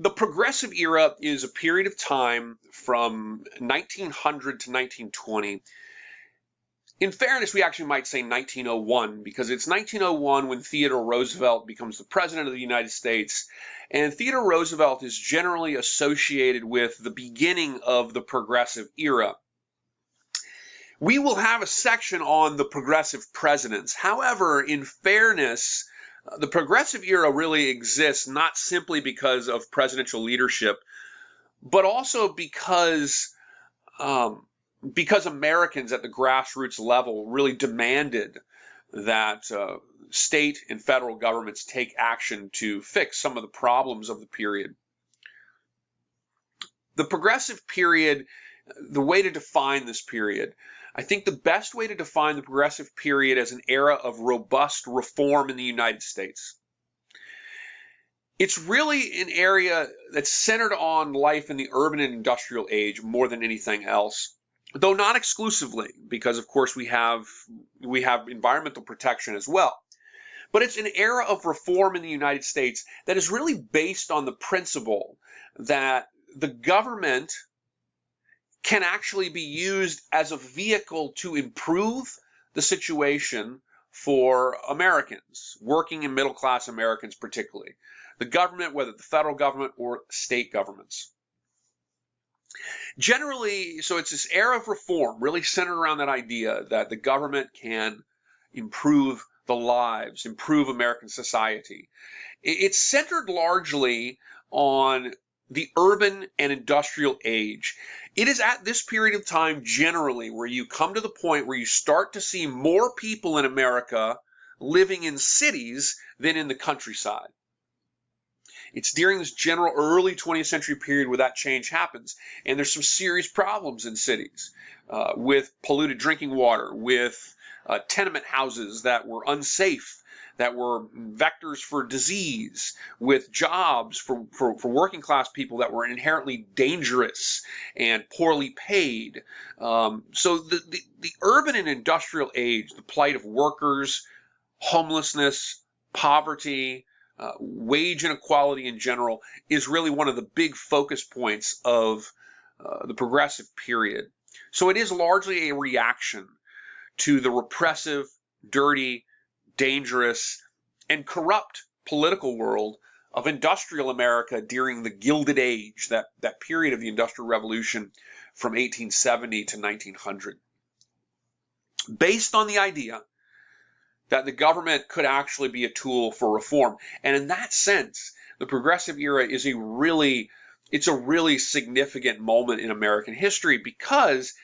The Progressive Era is a period of time from 1900 to 1920. In fairness, we actually might say 1901, because it's 1901 when Theodore Roosevelt becomes the President of the United States, and Theodore Roosevelt is generally associated with the beginning of the Progressive Era. We will have a section on the progressive presidents. However, in fairness, the Progressive Era really exists not simply because of presidential leadership, but also because Americans at the grassroots level really demanded that state and federal governments take action to fix some of the problems of the period. The progressive period, the way to define this period, I think the best way to define the progressive period as an era of robust reform in the United States. It's really an area that's centered on life in the urban and industrial age more than anything else, though not exclusively, because of course we have environmental protection as well. But it's an era of reform in the United States that is really based on the principle that the government can actually be used as a vehicle to improve the situation for Americans, working and middle class Americans particularly. The government, whether the federal government or state governments. Generally, so it's this era of reform really centered around that idea that the government can improve the lives, improve American society. It's centered largely on the urban and industrial age. It is at this period of time generally where you come to the point where you start to see more people in America living in cities than in the countryside. It's during this general early 20th century period where that change happens. And there's some serious problems in cities with polluted drinking water, with tenement houses that were unsafe, that were vectors for disease, with jobs for working class people that were inherently dangerous and poorly paid. So the urban and industrial age, the plight of workers, homelessness, poverty, wage inequality in general, is really one of the big focus points of the progressive period. So it is largely a reaction to the repressive, dirty, dangerous, and corrupt political world of industrial America during the Gilded Age, that period of the Industrial Revolution from 1870 to 1900. Based on the idea that the government could actually be a tool for reform. And in that sense, the progressive era is a really significant moment in American history, because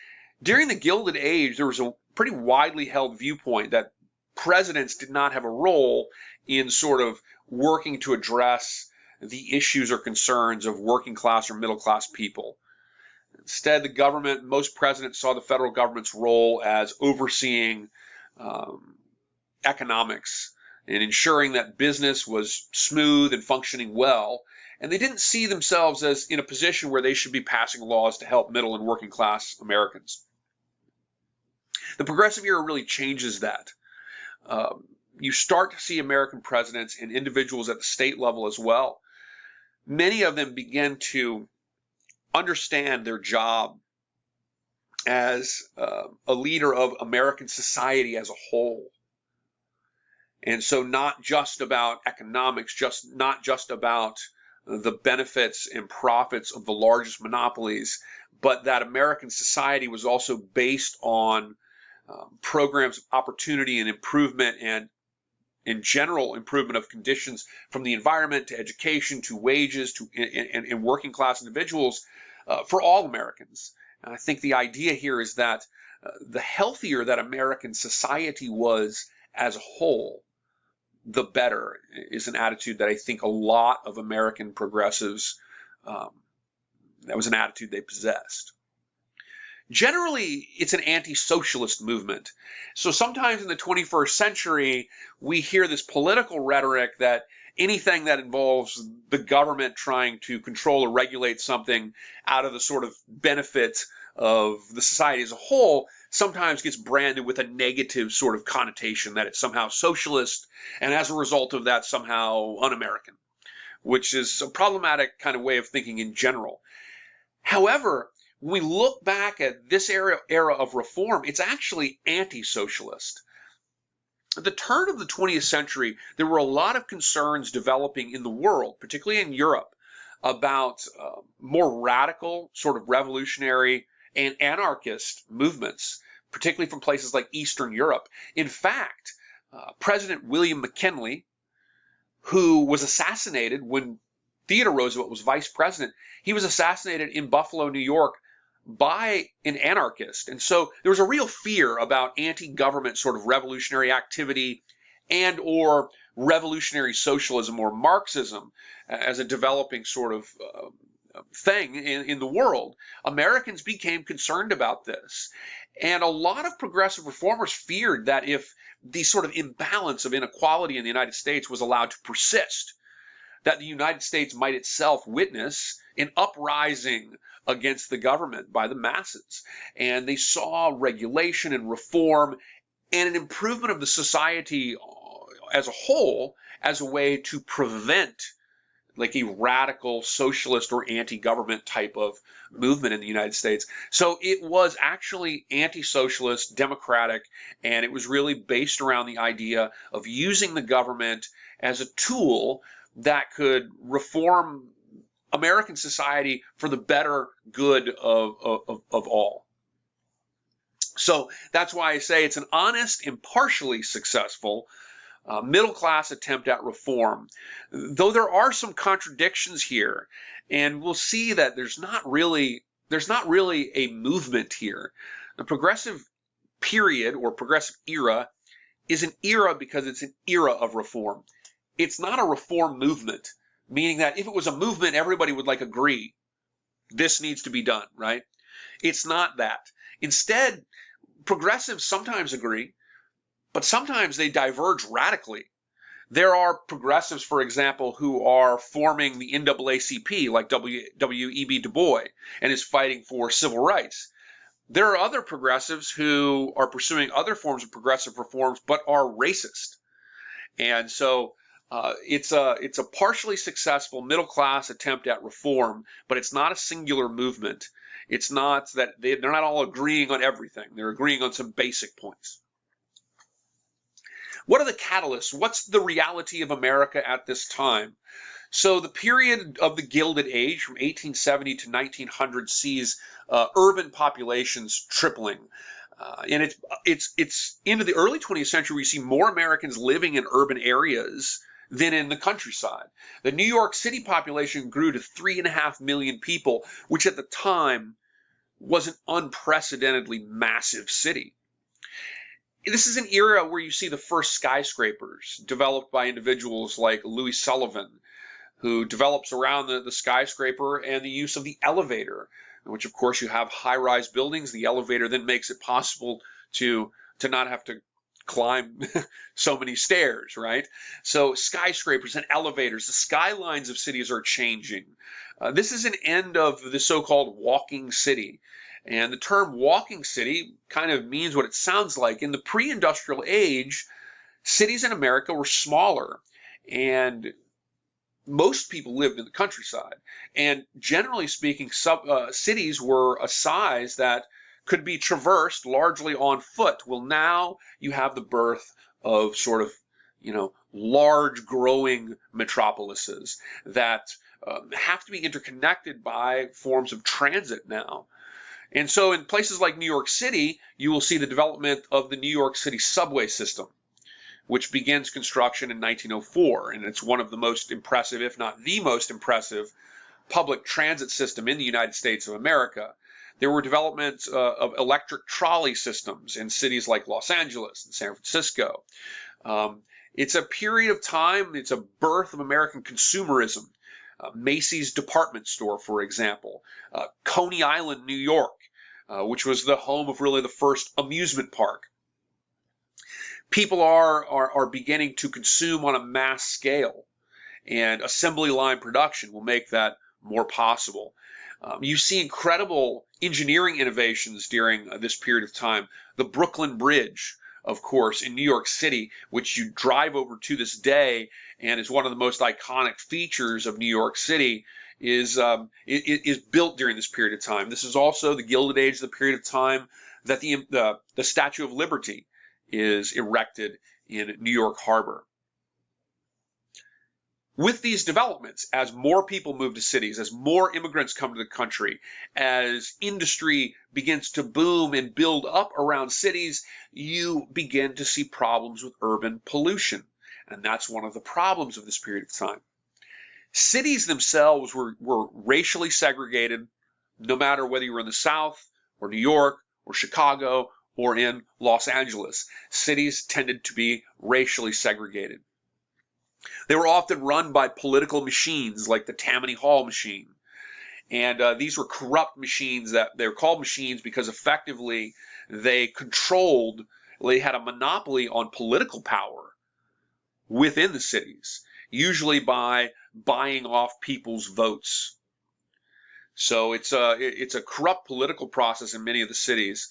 during the Gilded Age, there was a pretty widely held viewpoint that presidents did not have a role in sort of working to address the issues or concerns of working class or middle class people. Instead, the government, most presidents saw the federal government's role as overseeing economics and ensuring that business was smooth and functioning well, and they didn't see themselves as in a position where they should be passing laws to help middle and working class Americans. The progressive era really changes that. You start to see American presidents and individuals at the state level as well. Many of them begin to understand their job as a leader of American society as a whole. And so not just about economics, not just about the benefits and profits of the largest monopolies, but that American society was also based on programs of opportunity and improvement, and in general improvement of conditions, from the environment to education to wages to and working class individuals for all Americans. And I think the idea here is that the healthier that American society was as a whole, the better, is an attitude that I think a lot of American progressives, that was an attitude they possessed. Generally, it's an anti-socialist movement. So sometimes in the 21st century, we hear this political rhetoric that anything that involves the government trying to control or regulate something out of the sort of benefit of the society as a whole sometimes gets branded with a negative sort of connotation, that it's somehow socialist and as a result of that somehow un-American. which is a problematic kind of way of thinking in general. However, when we look back at this era of reform, it's actually anti-socialist. At the turn of the 20th century, there were a lot of concerns developing in the world, particularly in Europe, about more radical, sort of revolutionary and anarchist movements, particularly from places like Eastern Europe. In fact, President William McKinley, who was assassinated when Theodore Roosevelt was vice president, he was assassinated in Buffalo, New York, by an anarchist. And so there was a real fear about anti-government sort of revolutionary activity and or revolutionary socialism or Marxism as a developing sort of thing in the world. Americans became concerned about this. And a lot of progressive reformers feared that if the sort of imbalance of inequality in the United States was allowed to persist, that the United States might itself witness an uprising against the government by the masses. And they saw regulation and reform and an improvement of the society as a whole as a way to prevent like a radical socialist or anti-government type of movement in the United States. So it was actually anti-socialist, democratic, and it was really based around the idea of using the government as a tool that could reform American society for the better good of all. So that's why I say it's an honest and partially successful middle-class attempt at reform, though there are some contradictions here, and we'll see that there's not really a movement here. The progressive period or progressive era is an era because it's an era of reform. It's not a reform movement, meaning that if it was a movement, everybody would like agree this needs to be done, right? It's not that. Instead, progressives sometimes agree, but sometimes they diverge radically. There are progressives, for example, who are forming the NAACP, like W.E.B. Du Bois, and is fighting for civil rights. There are other progressives who are pursuing other forms of progressive reforms, but are racist. And so it's a partially successful middle-class attempt at reform, but it's not a singular movement. It's not that they're not all agreeing on everything. They're agreeing on some basic points. What are the catalysts? What's the reality of America at this time? So the period of the Gilded Age from 1870 to 1900 sees urban populations tripling. And it's into the early 20th century, we see more Americans living in urban areas than in the countryside. The New York City population grew to 3.5 million people, which at the time was an unprecedentedly massive city. This is an era where you see the first skyscrapers developed by individuals like Louis Sullivan, who develops around the skyscraper and the use of the elevator, in which, of course, you have high-rise buildings. The elevator then makes it possible to not have to climb so many stairs, right? So skyscrapers and elevators, the skylines of cities are changing. This is an end of the so-called walking city. And the term walking city kind of means what it sounds like. In the pre-industrial age, cities in America were smaller, and most people lived in the countryside. And generally speaking, cities were a size that could be traversed largely on foot. Well, now you have the birth of sort of, large growing metropolises that have to be interconnected by forms of transit now. And so in places like New York City, you will see the development of the New York City subway system, which begins construction in 1904. And it's one of the most impressive, if not the most impressive, public transit system in the United States of America. There were developments of electric trolley systems in cities like Los Angeles and San Francisco. It's a period of time, it's a birth of American consumerism. Macy's department store, for example, Coney Island, New York, which was the home of really the first amusement park. People are beginning to consume on a mass scale, and assembly line production will make that more possible. You see incredible engineering innovations during this period of time. The Brooklyn Bridge, of course, in New York City, which you drive over to this day and is one of the most iconic features of New York City, is built during this period of time. This is also the Gilded Age, the period of time that the Statue of Liberty is erected in New York Harbor. With these developments, as more people move to cities, as more immigrants come to the country, as industry begins to boom and build up around cities, you begin to see problems with urban pollution. And that's one of the problems of this period of time. Cities themselves were racially segregated, no matter whether you were in the South or New York or Chicago or in Los Angeles. Cities tended to be racially segregated. They were often run by political machines like the Tammany Hall machine. And these were corrupt machines that they're called machines because effectively they had a monopoly on political power within the cities, usually by buying off people's votes. So it's a corrupt political process in many of the cities.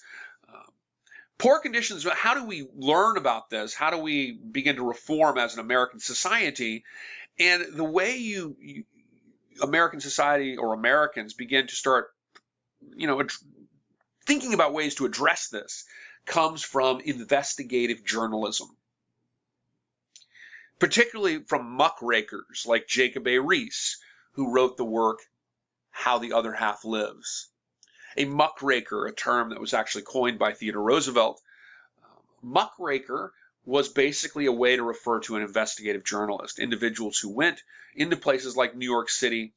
Poor conditions, how do we learn about this? How do we begin to reform as an American society? And the way American society or Americans begin to start, thinking about ways to address this comes from investigative journalism, particularly from muckrakers like Jacob A. Riis, who wrote the work How the Other Half Lives. A muckraker, a term that was actually coined by Theodore Roosevelt. Muckraker was basically a way to refer to an investigative journalist, individuals who went into places like New York City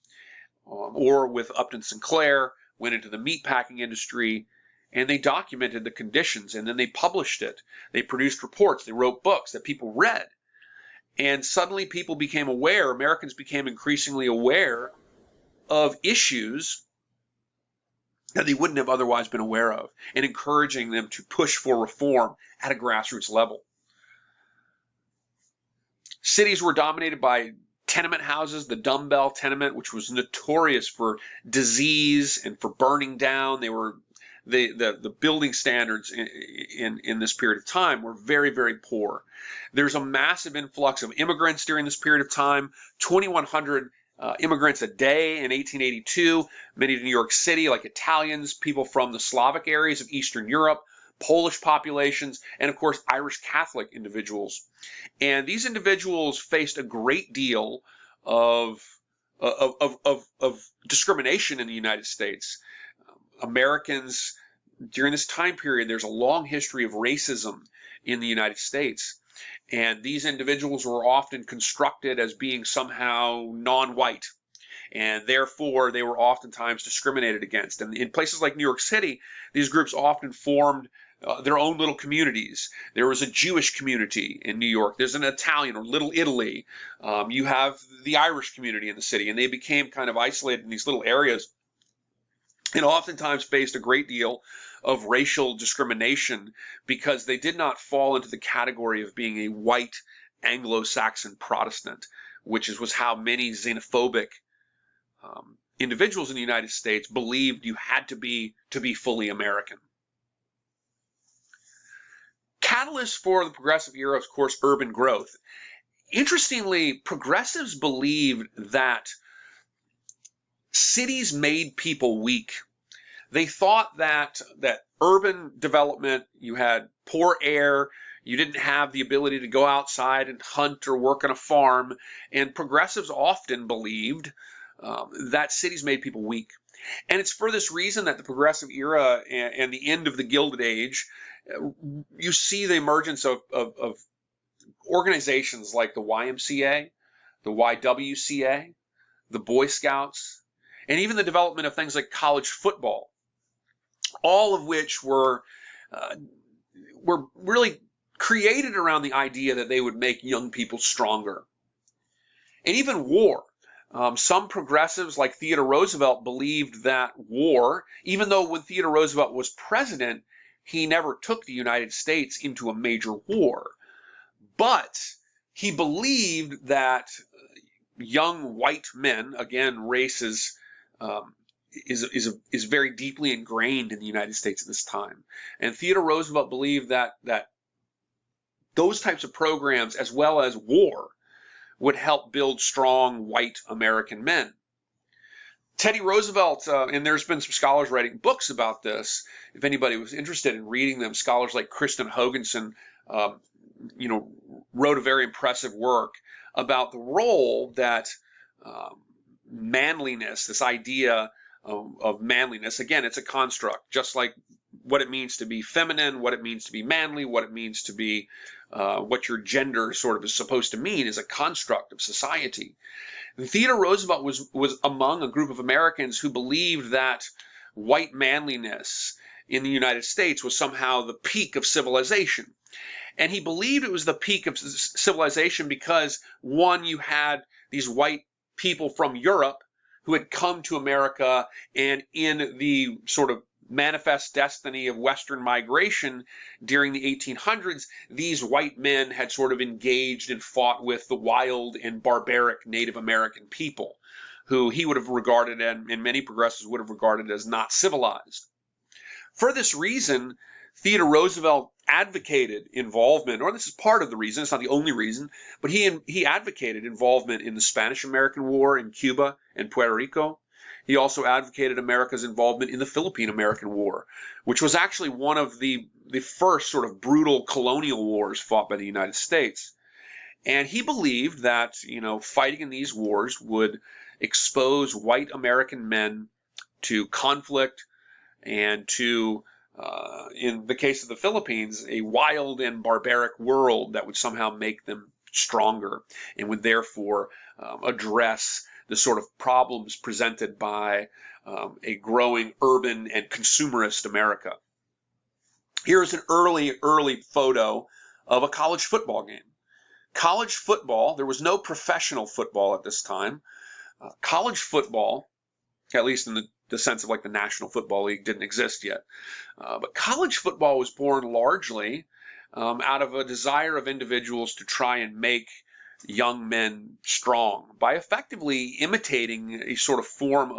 or with Upton Sinclair, went into the meatpacking industry, and they documented the conditions, and then they published it. They produced reports, they wrote books that people read. And suddenly people became aware, Americans became increasingly aware of issues that they wouldn't have otherwise been aware of, and encouraging them to push for reform at a grassroots level. Cities were dominated by tenement houses, the dumbbell tenement, which was notorious for disease and for burning down. They were the building standards in this period of time were very, very poor. There's a massive influx of immigrants during this period of time, 2,100 immigrants a day in 1882, many to New York City, like Italians, people from the Slavic areas of Eastern Europe, Polish populations, and of course Irish Catholic individuals. And these individuals faced a great deal of discrimination in the United States. Americans, during this time period, there's a long history of racism in the United States. And these individuals were often constructed as being somehow non-white, and therefore they were oftentimes discriminated against. And in places like New York City, these groups often formed their own little communities. There was a Jewish community in New York. There's an Italian or Little Italy. You have the Irish community in the city, and they became kind of isolated in these little areas and oftentimes faced a great deal of racial discrimination because they did not fall into the category of being a white Anglo-Saxon Protestant, which was how many xenophobic individuals in the United States believed you had to be fully American. Catalyst for the progressive era, of course, urban growth. Interestingly, progressives believed that cities made people weak. They thought that urban development, you had poor air, you didn't have the ability to go outside and hunt or work on a farm, and progressives often believed that cities made people weak. And it's for this reason that the progressive era and the end of the Gilded Age, you see the emergence of organizations like the YMCA, the YWCA, the Boy Scouts, and even the development of things like college football, all of which were really created around the idea that they would make young people stronger. And even war. Some progressives like Theodore Roosevelt believed that war, even though when Theodore Roosevelt was president, he never took the United States into a major war. But he believed that young white men, again, race is very deeply ingrained in the United States at this time. And Theodore Roosevelt believed that those types of programs, as well as war, would help build strong white American men. Teddy Roosevelt, and there's been some scholars writing books about this. If anybody was interested in reading them, scholars like Kristen Hoganson, wrote a very impressive work about the role that manliness, this idea of manliness, again, it's a construct, just like what it means to be feminine, what it means to be manly, what it means to be, what your gender sort of is supposed to mean is a construct of society. And Theodore Roosevelt was among a group of Americans who believed that white manliness in the United States was somehow the peak of civilization. And he believed it was the peak of civilization because, one, you had these white people from Europe who had come to America, and in the sort of manifest destiny of Western migration during the 1800s, these white men had sort of engaged and fought with the wild and barbaric Native American people, who he would have regarded, and many progressives would have regarded, as not civilized. For this reason, Theodore Roosevelt advocated involvement, or this is part of the reason, it's not the only reason, but he advocated involvement in the Spanish-American War in Cuba and Puerto Rico. He also advocated America's involvement in the Philippine-American War, which was actually one of the first sort of brutal colonial wars fought by the United States. And he believed that, fighting in these wars would expose white American men to conflict and to, in the case of the Philippines, a wild and barbaric world that would somehow make them stronger and would therefore address the sort of problems presented by a growing urban and consumerist America. Here's an early photo of a college football game. College football, there was no professional football at this time. College football, at least in the sense of like the National Football League, didn't exist yet. But college football was born largely out of a desire of individuals to try and make young men strong by effectively imitating a sort of form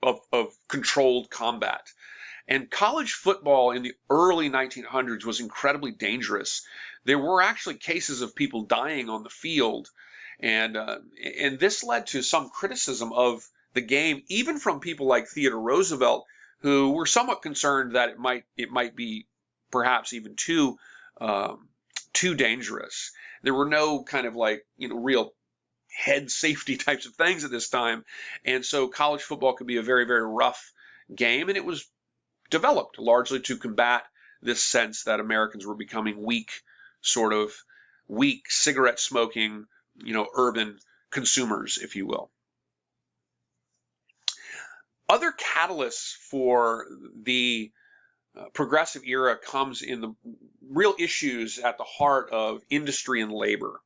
of controlled combat. And college football in the early 1900s was incredibly dangerous. There were actually cases of people dying on the field, and this led to some criticism of the game, even from people like Theodore Roosevelt, who were somewhat concerned that it might be perhaps even too dangerous. There were no kind of real head safety types of things at this time, and so college football could be a very, very rough game, and it was developed largely to combat this sense that Americans were becoming weak, cigarette smoking, urban consumers, if you will. Other catalysts for the progressive era comes in the real issues at the heart of industry and labor.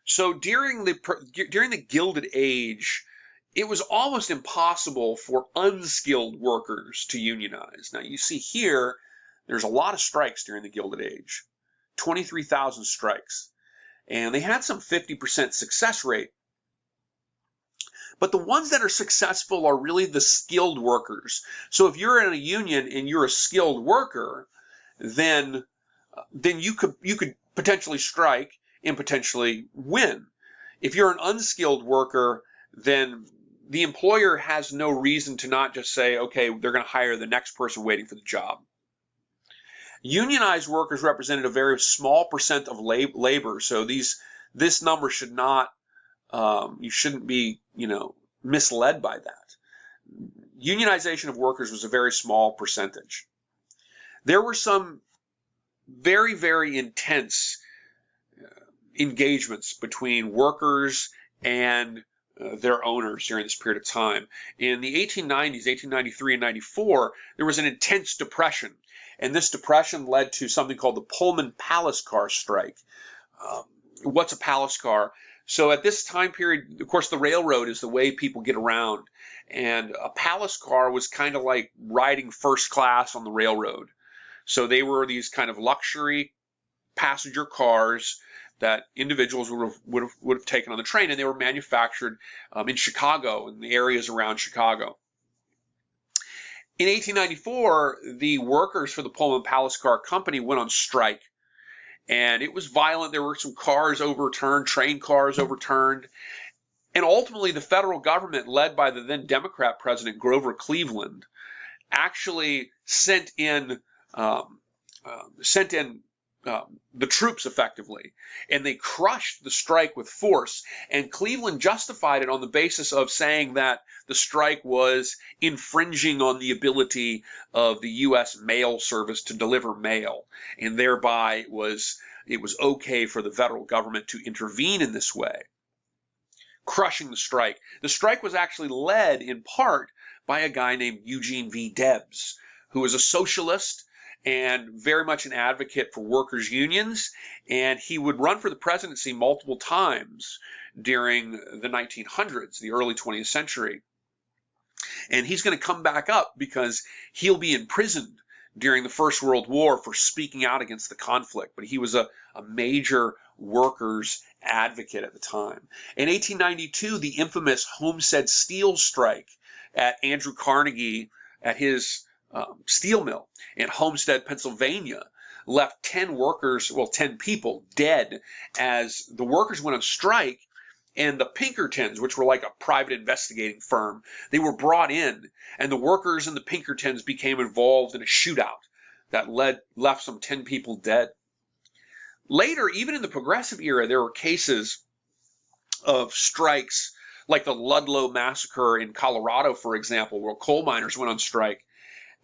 So during the Gilded Age, it was almost impossible for unskilled workers to unionize. Now you see here, there's a lot of strikes during the Gilded Age, 23,000 strikes, and they had some 50% success rate. But the ones that are successful are really the skilled workers. So if you're in a union and you're a skilled worker, then you could potentially strike and potentially win. If you're an unskilled worker, then the employer has no reason to not just say, okay, they're going to hire the next person waiting for the job. Unionized workers represented a very small percent of labor, so this number should not, you shouldn't be, misled by that. Unionization of workers was a very small percentage. There were some very, very intense engagements between workers and their owners during this period of time. In the 1890s, 1893 and 94, there was an intense depression, and this depression led to something called the Pullman Palace Car Strike. What's a palace car? So at this time period, of course, the railroad is the way people get around, and a palace car was kind of like riding first class on the railroad. So they were these kind of luxury passenger cars that individuals would have taken on the train, and they were manufactured in Chicago and the areas around Chicago. In 1894, the workers for the Pullman Palace Car Company went on strike, and it was violent. There were some cars overturned, train cars overturned, and ultimately the federal government, led by the then Democrat president Grover Cleveland, actually sent in the troops effectively, and they crushed the strike with force. And Cleveland justified it on the basis of saying that the strike was infringing on the ability of the U.S. mail service to deliver mail, and thereby it was okay for the federal government to intervene in this way, crushing the strike. The strike was actually led in part by a guy named Eugene V. Debs, who was a socialist and very much an advocate for workers' unions, and he would run for the presidency multiple times during the 1900s, the early 20th century. And he's going to come back up because he'll be imprisoned during the First World War for speaking out against the conflict, but he was a major workers' advocate at the time. In 1892, the infamous Homestead steel strike at Andrew Carnegie at his steel mill in Homestead, Pennsylvania, left 10 people dead as the workers went on strike, and the Pinkertons, which were like a private investigating firm, they were brought in, and the workers and the Pinkertons became involved in a shootout that left some 10 people dead. Later, even in the Progressive era, there were cases of strikes like the Ludwig Massacre in Colorado, for example, where coal miners went on strike,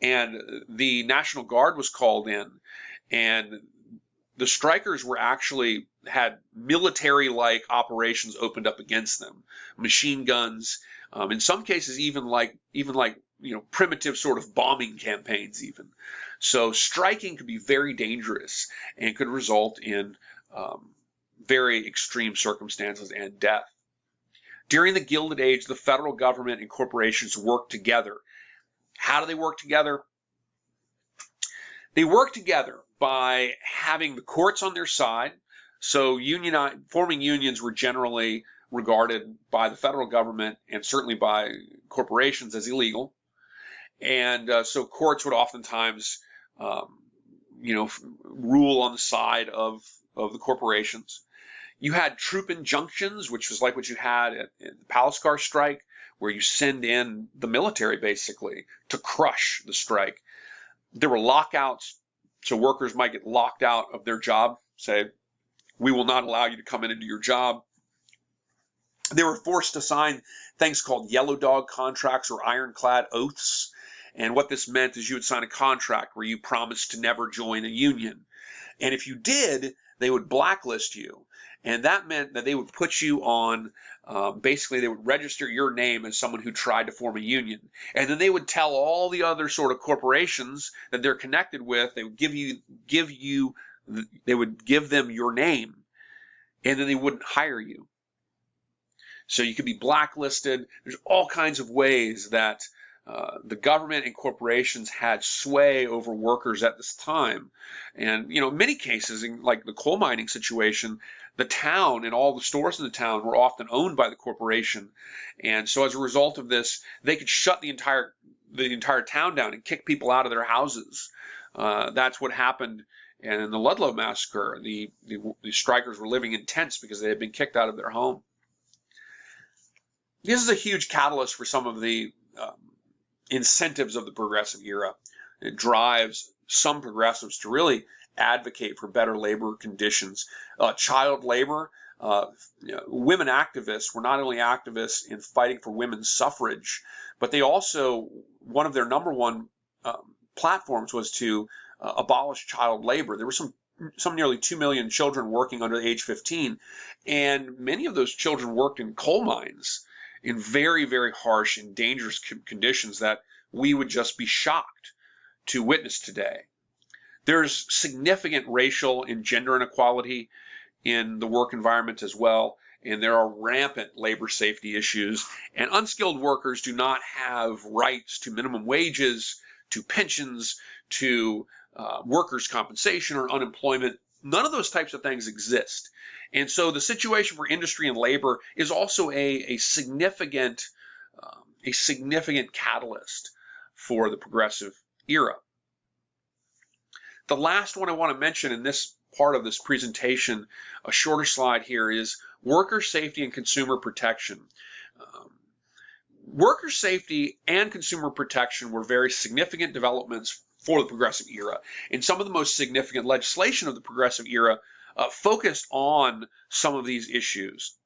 and the National Guard was called in, and the strikers had military-like operations opened up against them, machine guns, in some cases even like primitive sort of bombing campaigns even. So striking could be very dangerous and could result in very extreme circumstances and death. During the Gilded Age, the federal government and corporations worked together. How do they work together? They work together by having the courts on their side. So forming unions were generally regarded by the federal government and certainly by corporations as illegal. And so courts would oftentimes, rule on the side of the corporations. You had troop injunctions, which was like what you had in the Palace Car strike, where you send in the military basically to crush the strike. There were lockouts, so workers might get locked out of their job, say, we will not allow you to come in and do your job. They were forced to sign things called yellow dog contracts or ironclad oaths. And what this meant is you would sign a contract where you promised to never join a union. And if you did, they would blacklist you. And that meant that they would put you on, basically they would register your name as someone who tried to form a union. And then they would tell all the other sort of corporations that they're connected with, they would give them your name, and then they wouldn't hire you. So you could be blacklisted. There's all kinds of ways that the government and corporations had sway over workers at this time. And, in many cases, in like the coal mining situation, the town and all the stores in the town were often owned by the corporation. And so as a result of this, they could shut the entire town down and kick people out of their houses. That's what happened in the Ludlow Massacre. The strikers were living in tents because they had been kicked out of their home. This is a huge catalyst for some of the incentives of the Progressive era. It drives some progressives to really advocate for better labor conditions. Child labor, women activists were not only activists in fighting for women's suffrage, but they also, one of their number one platforms was to abolish child labor. There were some nearly 2 million children working under age 15, and many of those children worked in coal mines in very, very harsh and dangerous conditions that we would just be shocked to witness today. There's significant racial and gender inequality in the work environment as well, and there are rampant labor safety issues, and unskilled workers do not have rights to minimum wages, to pensions, to workers' compensation or unemployment. None of those types of things exist. And so the situation for industry and labor is also a significant catalyst for the progressive era. The last one I want to mention in this part of this presentation, a shorter slide here, is worker safety and consumer protection. Worker safety and consumer protection were very significant developments for the Progressive era. And some of the most significant legislation of the Progressive era focused on some of these issues.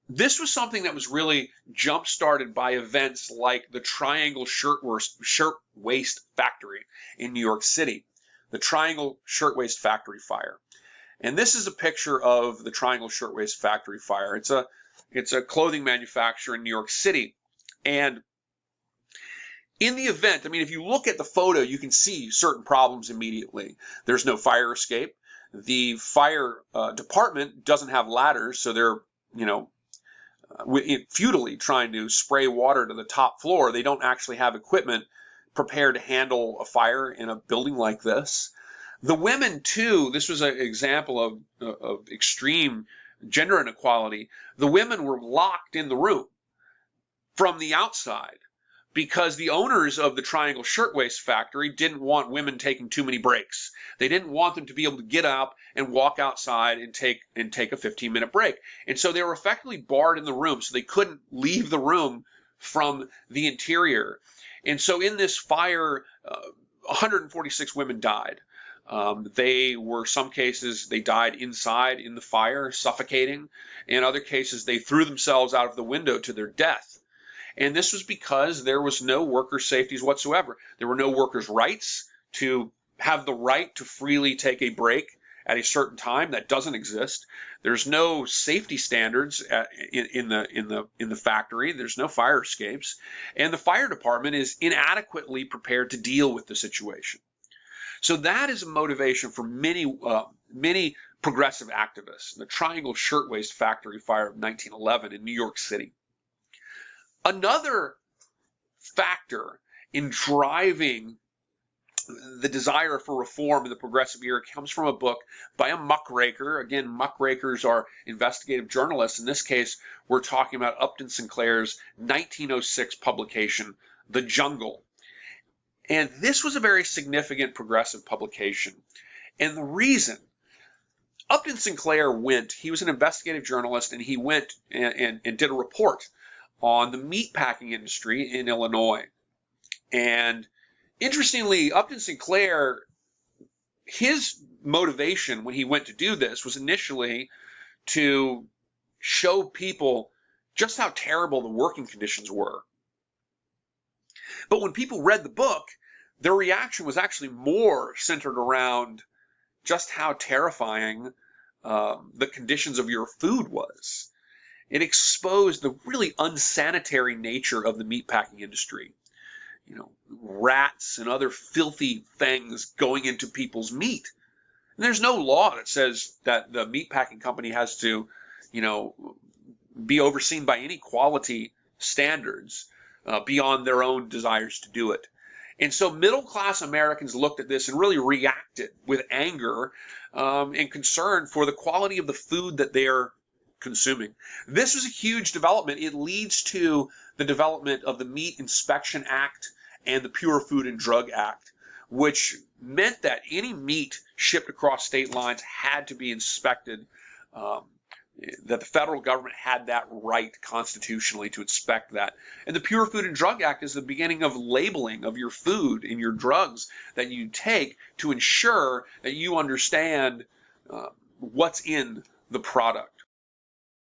This was something that was really jump-started by events like the Triangle Shirtwaist Factory in New York City, the Triangle Shirtwaist Factory fire. And this is a picture of the Triangle Shirtwaist Factory fire. It's a clothing manufacturer in New York City. And in the event, I mean, if you look at the photo, you can see certain problems immediately. There's no fire escape. The fire department doesn't have ladders, so they're, futilely trying to spray water to the top floor. They don't actually have equipment prepared to handle a fire in a building like this. The women, too, this was an example of extreme gender inequality. The women were locked in the room from the outside because the owners of the Triangle Shirtwaist Factory didn't want women taking too many breaks. They didn't want them to be able to get up and walk outside and take a 15-minute break. And so they were effectively barred in the room, so they couldn't leave the room from the interior. And so in this fire, 146 women died. Some cases, they died inside in the fire, suffocating. In other cases, they threw themselves out of the window to their death. And this was because there was no worker safeties whatsoever. There were no workers' rights to have the right to freely take a break at a certain time. That doesn't exist. There's no safety standards in the factory. There's no fire escapes, and the fire department is inadequately prepared to deal with the situation. So that is a motivation for many progressive activists. The Triangle Shirtwaist Factory fire of 1911 in New York City. Another factor in driving the desire for reform in the progressive era comes from a book by a muckraker. Again, muckrakers are investigative journalists. In this case, we're talking about Upton Sinclair's 1906 publication, The Jungle. And this was a very significant progressive publication. And the reason, Upton Sinclair he was an investigative journalist, and he went and did a report on the meatpacking industry in Illinois. And interestingly, Upton Sinclair, his motivation when he went to do this was initially to show people just how terrible the working conditions were. But when people read the book, their reaction was actually more centered around just how terrifying the conditions of your food was. It exposed the really unsanitary nature of the meatpacking industry. Rats and other filthy things going into people's meat. And there's no law that says that the meatpacking company has to, be overseen by any quality standards beyond their own desires to do it. And so middle-class Americans looked at this and really reacted with anger and concern for the quality of the food that they're consuming. This was a huge development. It leads to the development of the Meat Inspection Act and the Pure Food and Drug Act, which meant that any meat shipped across state lines had to be inspected, that the federal government had that right constitutionally to inspect that. And the Pure Food and Drug Act is the beginning of labeling of your food and your drugs that you take to ensure that you understand what's in the product.